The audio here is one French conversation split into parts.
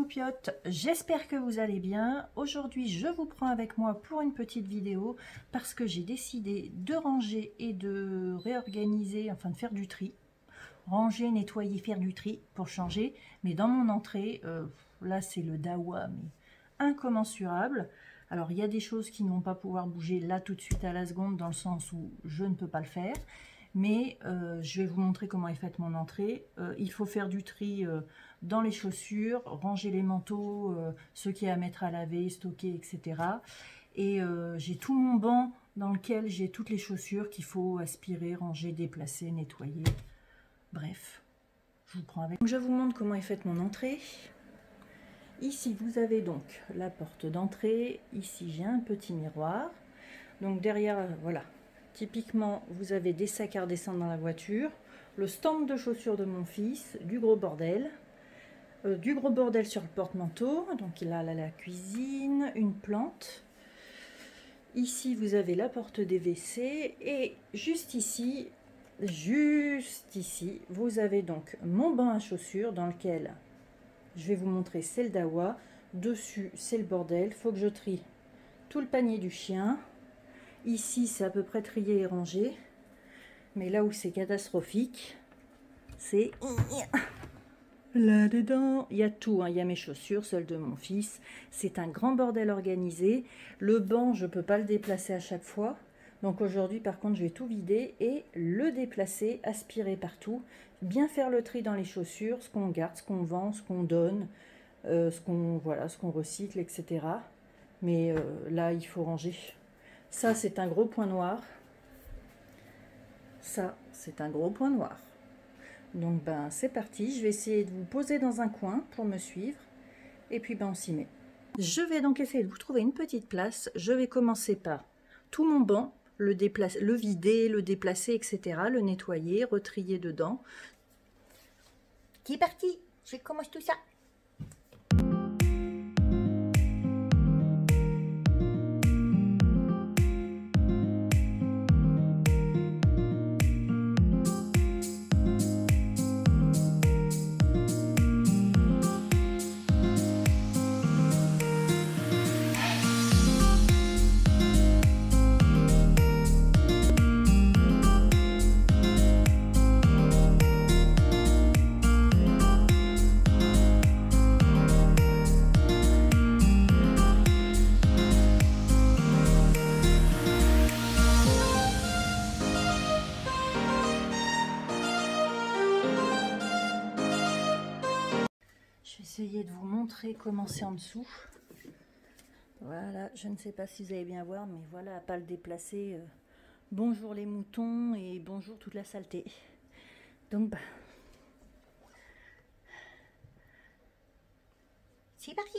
champiotes, j'espère que vous allez bien. Aujourd'hui je vous prends avec moi pour une petite vidéo parce que j'ai décidé de ranger et de réorganiser, enfin de faire du tri. Ranger, nettoyer, faire du tri pour changer. Mais dans mon entrée, là c'est le dawa, mais incommensurable. Alors il y a des choses qui ne vont pas pouvoir bouger là tout de suite à la seconde, dans le sens où je ne peux pas le faire. Mais je vais vous montrer comment est faite mon entrée. Il faut faire du tri dans les chaussures, ranger les manteaux, ceux qui y a à mettre à laver, stocker, etc. Et j'ai tout mon banc dans lequel j'ai toutes les chaussures qu'il faut aspirer, ranger, déplacer, nettoyer. Bref, je vous prends avec. Je vous montre comment est faite mon entrée. Ici, vous avez donc la porte d'entrée. Ici, j'ai un petit miroir. Donc derrière, voilà. Typiquement, vous avez des sacs à redescendre dans la voiture, le stand de chaussures de mon fils, du gros bordel sur le porte-manteau. Donc il a la cuisine, une plante. Ici, vous avez la porte des WC et juste ici, vous avez donc mon banc à chaussures dans lequel je vais vous montrer, c'est le dawa. Dessus, c'est le bordel. Il faut que je trie tout le panier du chien. Ici, c'est à peu près trié et rangé. Mais là où c'est catastrophique, c'est là-dedans. Il y a tout, hein. Il y a mes chaussures, celles de mon fils. C'est un grand bordel organisé. Le banc, je ne peux pas le déplacer à chaque fois. Donc aujourd'hui, par contre, je vais tout vider et le déplacer, aspirer partout. Bien faire le tri dans les chaussures, ce qu'on garde, ce qu'on vend, ce qu'on donne, ce qu'on recycle, etc. Mais là, il faut ranger. Ça, c'est un gros point noir. Ça, c'est un gros point noir. Donc, ben, c'est parti. Je vais essayer de vous poser dans un coin pour me suivre. Et puis, ben, on s'y met. Je vais donc essayer de vous trouver une petite place. Je vais commencer par tout mon banc, le vider, le déplacer, etc. Le nettoyer, retrier dedans. C'est parti. Je commence tout ça. Essayer de vous montrer comment c'est en dessous. Voilà, je ne sais pas si vous allez bien voir, mais voilà, à pas le déplacer. Bonjour les moutons et bonjour toute la saleté. Donc, bah, c'est parti.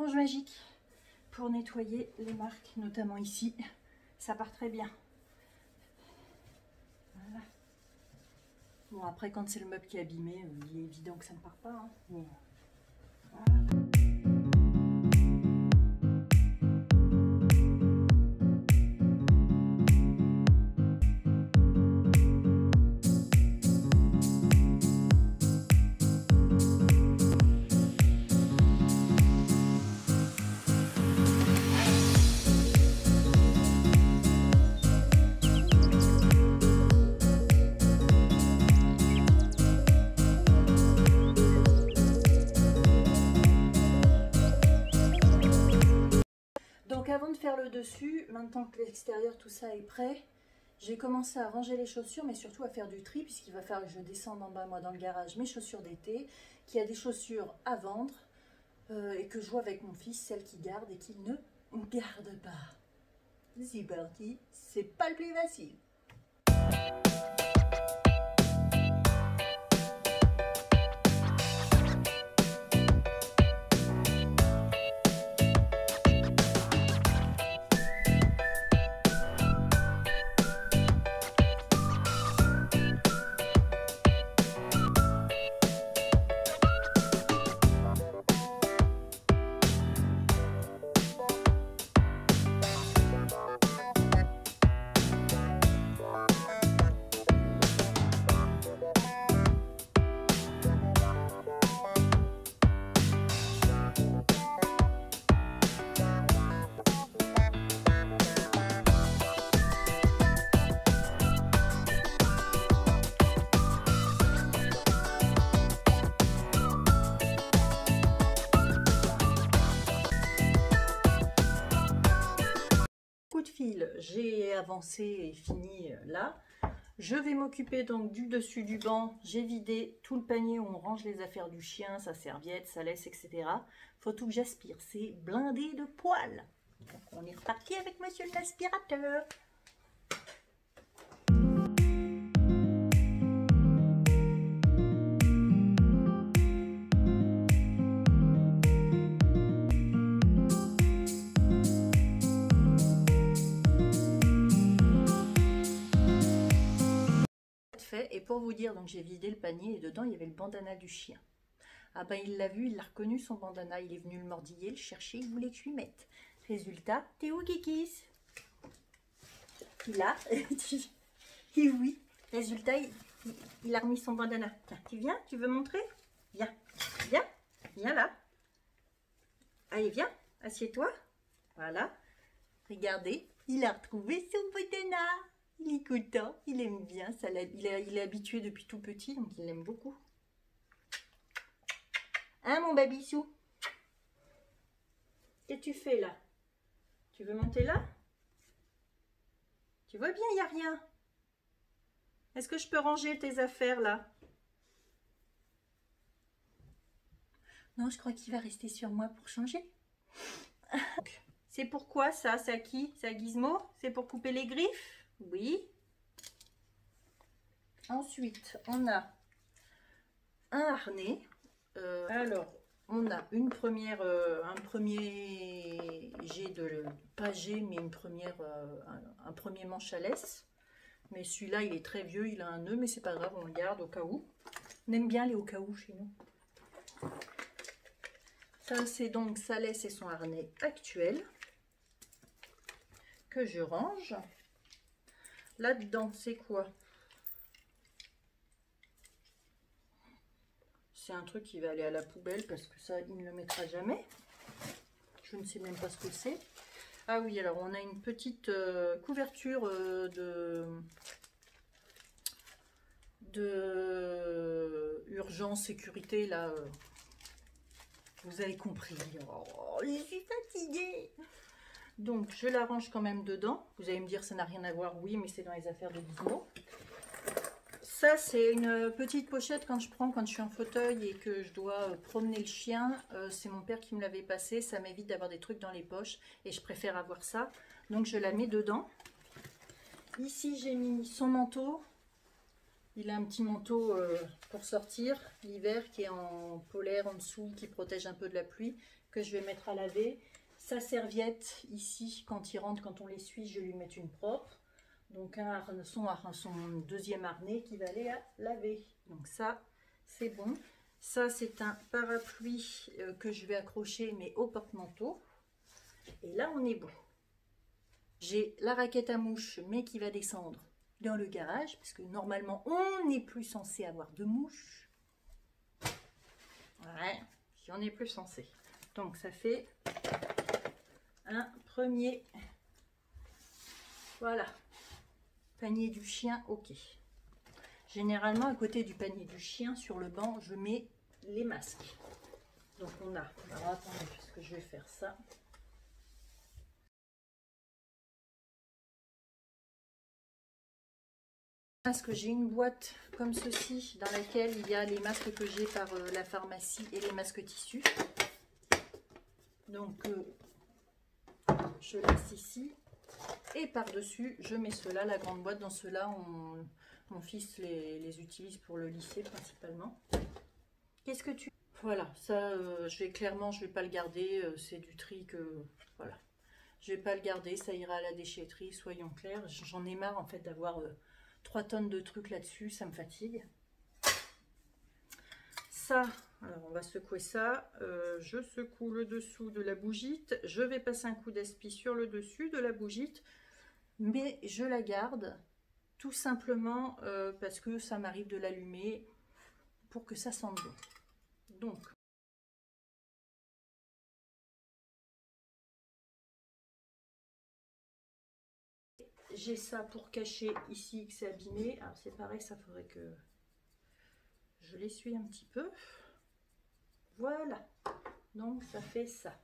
éponge magique pour nettoyer les marques, notamment ici. Ça part très bien. Voilà. Bon, après, quand c'est le meuble qui est abîmé, il est évident que ça ne part pas. Hein, mais voilà. Donc avant de faire le dessus, maintenant que l'extérieur tout ça est prêt, j'ai commencé à ranger les chaussures, mais surtout à faire du tri, puisqu'il va falloir que je descende en bas, moi, dans le garage, mes chaussures d'été, qui a des chaussures à vendre et que je vois avec mon fils, celles qu'il garde et qu'il ne garde pas. C'est parti, c'est pas le plus facile. Coup de fil, j'ai avancé et fini là. Je vais m'occuper donc du dessus du banc. J'ai vidé tout le panier où on range les affaires du chien, sa serviette, sa laisse, etc. Faut tout que j'aspire. C'est blindé de poils. Donc on est reparti avec monsieur l'aspirateur. Et pour vous dire, donc j'ai vidé le panier et dedans il y avait le bandana du chien. Ah ben il l'a vu, il l'a reconnu son bandana, il est venu le mordiller, le chercher, il voulait que je lui mette. Résultat, t'es où Kikis? Il a, et oui, résultat il a remis son bandana. Tiens, tu viens, tu veux montrer? Viens, viens, viens là. Allez viens, assieds-toi. Voilà, regardez, il a retrouvé son bandana. Il est content, il aime bien, ça, il est habitué depuis tout petit, donc il l'aime beaucoup. Hein mon babissou? Qu'est-ce que tu fais là? Tu veux monter là? Tu vois bien, il n'y a rien. Est-ce que je peux ranger tes affaires là? Non, je crois qu'il va rester sur moi pour changer. C'est pourquoi ça? C'est à qui? C'est à Gizmo? C'est pour couper les griffes? Oui. Ensuite, on a un harnais. Alors, on a un premier jet de... Pas jet, mais un premier manche à laisse. Mais celui-là, il est très vieux, il a un nœud, mais c'est pas grave, on le garde au cas où. On aime bien les au cas où chez nous. Ça, c'est donc sa laisse et son harnais actuel. Que je range. Là-dedans, c'est quoi? C'est un truc qui va aller à la poubelle parce que ça, il ne le mettra jamais. Je ne sais même pas ce que c'est. Ah oui, alors on a une petite couverture de urgence, sécurité, là. Vous avez compris. Oh, je suis fatiguée. Donc, je la range quand même dedans. Vous allez me dire, ça n'a rien à voir. Oui, mais c'est dans les affaires de Gizmo. Ça, c'est une petite pochette quand je suis en fauteuil et que je dois promener le chien. C'est mon père qui me l'avait passé. Ça m'évite d'avoir des trucs dans les poches et je préfère avoir ça. Donc, je la mets dedans. Ici, j'ai mis son manteau. Il a un petit manteau pour sortir l'hiver qui est en polaire en dessous, qui protège un peu de la pluie, que je vais mettre à laver. Sa serviette, ici, quand il rentre, quand on l'essuie, je vais lui mettre une propre. Donc son deuxième harnais qui va aller à laver. Donc ça, c'est bon. Ça, c'est un parapluie que je vais accrocher, mais au porte-manteau. Et là, on est bon. J'ai la raquette à mouches, mais qui va descendre dans le garage, parce que normalement, on n'est plus censé avoir de mouches. Ouais, si on n'est plus censé. Donc, ça fait un premier... Voilà. Panier du chien, ok. Généralement, à côté du panier du chien, sur le banc, je mets les masques. Donc on a... Alors attendez, parce que je vais faire ça. Masque, j'ai une boîte comme ceci dans laquelle il y a les masques que j'ai par la pharmacie et les masques tissus. Donc je laisse ici et par-dessus je mets cela, la grande boîte. Dans cela mon fils les utilise pour le lycée principalement. Qu'est-ce que tu... Voilà, ça je vais pas le garder, c'est du tri que... Voilà, je vais pas le garder, ça ira à la déchetterie, soyons clairs. J'en ai marre en fait d'avoir 3 tonnes de trucs là-dessus, ça me fatigue. Ça, alors on va secouer ça, je secoue le dessous de la bougite, je vais passer un coup d'aspi sur le dessus de la bougite, mais je la garde tout simplement parce que ça m'arrive de l'allumer pour que ça sente bon. Donc, j'ai ça pour cacher ici que c'est abîmé. Alors c'est pareil, ça faudrait que je l'essuie un petit peu. Voilà, donc ça fait ça.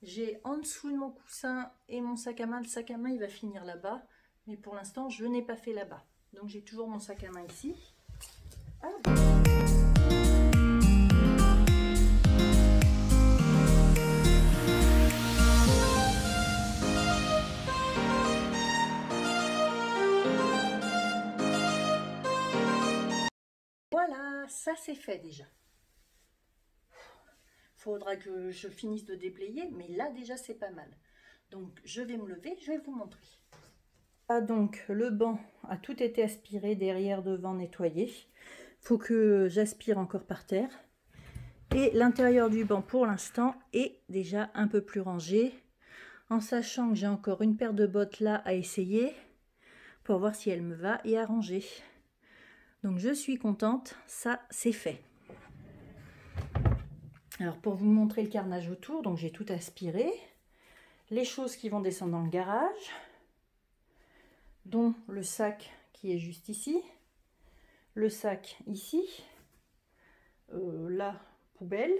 J'ai en dessous de mon coussin et mon sac à main. Le sac à main il va finir là-bas, mais pour l'instant je n'ai pas fait là-bas. Donc j'ai toujours mon sac à main ici. Ah. Voilà, ça c'est fait déjà. Faudra que je finisse de déblayer, mais là déjà c'est pas mal. Donc je vais me lever, je vais vous montrer. Ah, donc le banc a tout été aspiré, derrière, devant, nettoyé. Faut que j'aspire encore par terre. Et l'intérieur du banc pour l'instant est déjà un peu plus rangé, en sachant que j'ai encore une paire de bottes là à essayer pour voir si elle me va et à ranger. Donc je suis contente, ça c'est fait. Alors pour vous montrer le carnage autour, donc j'ai tout aspiré. Les choses qui vont descendre dans le garage, dont le sac qui est juste ici, le sac ici, la poubelle.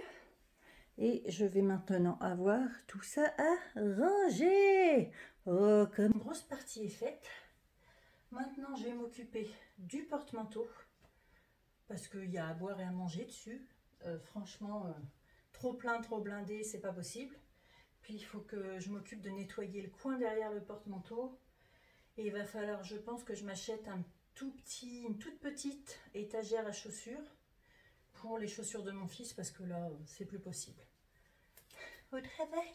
Et je vais maintenant avoir tout ça à ranger. Oh, comme une grosse partie est faite. Maintenant je vais m'occuper du porte-manteau, parce qu'il y a à boire et à manger dessus. Franchement, trop plein, trop blindé, c'est pas possible. Puis il faut que je m'occupe de nettoyer le coin derrière le porte-manteau. Et il va falloir, je pense, que je m'achète une toute petite étagère à chaussures pour les chaussures de mon fils, parce que là, c'est plus possible. Au travail.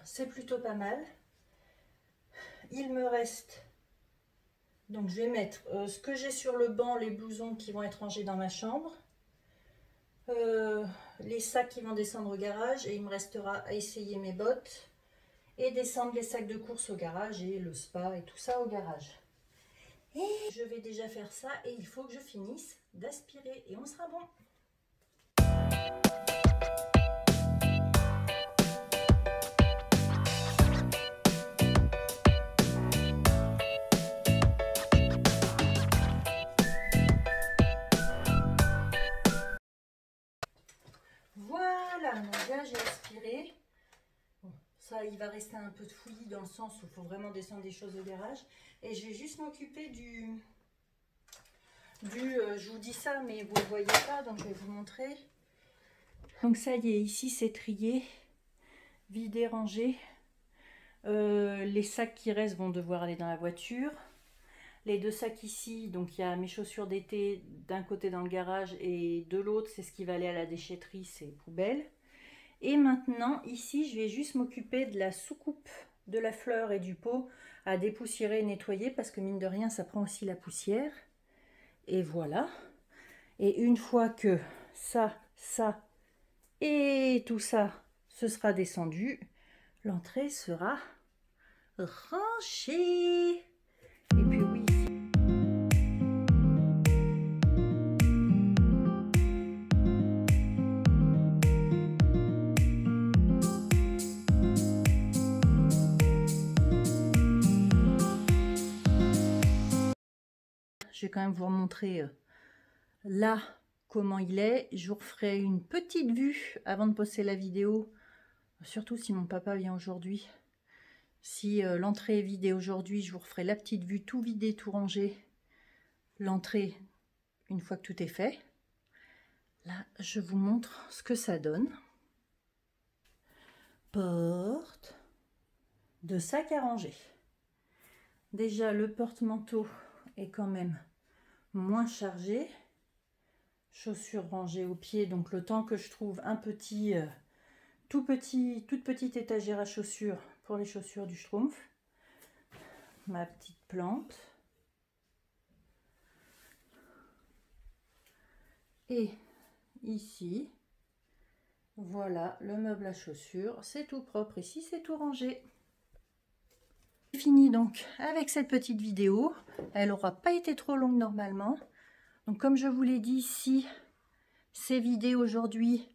C'est plutôt pas mal. Il me reste, donc je vais mettre ce que j'ai sur le banc, les blousons qui vont être rangés dans ma chambre, les sacs qui vont descendre au garage, et il me restera à essayer mes bottes et descendre les sacs de course au garage et le spa et tout ça au garage. Et je vais déjà faire ça, et il faut que je finisse d'aspirer et on sera bon. Voilà, donc là j'ai aspiré. Bon, ça, il va rester un peu de fouillis dans le sens où il faut vraiment descendre des choses au garage. Et je vais juste m'occuper je vous dis ça, mais vous ne le voyez pas, donc je vais vous montrer. Donc ça y est, ici c'est trié, vidé, rangé. Les sacs qui restent vont devoir aller dans la voiture. Les 2 sacs ici, donc il y a mes chaussures d'été d'un côté dans le garage et de l'autre, c'est ce qui va aller à la déchetterie, c'est poubelle. Et maintenant, ici, je vais juste m'occuper de la soucoupe de la fleur et du pot à dépoussiérer et nettoyer parce que mine de rien, ça prend aussi la poussière. Et voilà. Et une fois que ça et tout ça, ce sera descendu, l'entrée sera rangée. Et puis oui. Je vais quand même vous remontrer là comment il est. Je vous referai une petite vue avant de poster la vidéo, surtout si mon papa vient aujourd'hui. Si l'entrée est vidée aujourd'hui, je vous referai la petite vue tout vidé, tout rangé. L'entrée, une fois que tout est fait. Là, je vous montre ce que ça donne. Porte de sac à ranger. Déjà, le porte-manteau est quand même moins chargé. Chaussures rangées au pied, donc le temps que je trouve un petit, toute petite étagère à chaussures pour les chaussures du Schtroumpf. Ma petite plante. Et ici, voilà le meuble à chaussures. C'est tout propre ici, c'est tout rangé. Fini donc avec cette petite vidéo. Elle n'aura pas été trop longue normalement. Donc comme je vous l'ai dit, si c'est vidé aujourd'hui,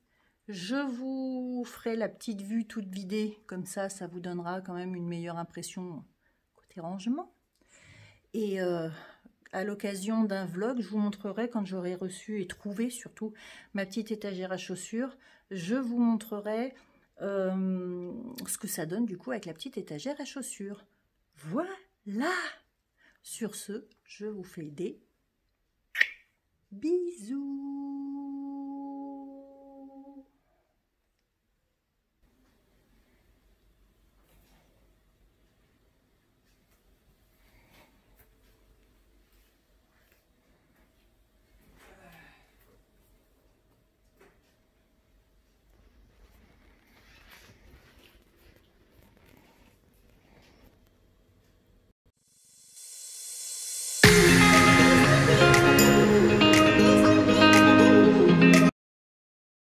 je vous ferai la petite vue toute vidée. Comme ça, ça vous donnera quand même une meilleure impression côté rangement. Et à l'occasion d'un vlog, je vous montrerai quand j'aurai reçu et trouvé surtout ma petite étagère à chaussures. Je vous montrerai ce que ça donne du coup avec la petite étagère à chaussures. Voilà! Sur ce, je vous fais des bisous!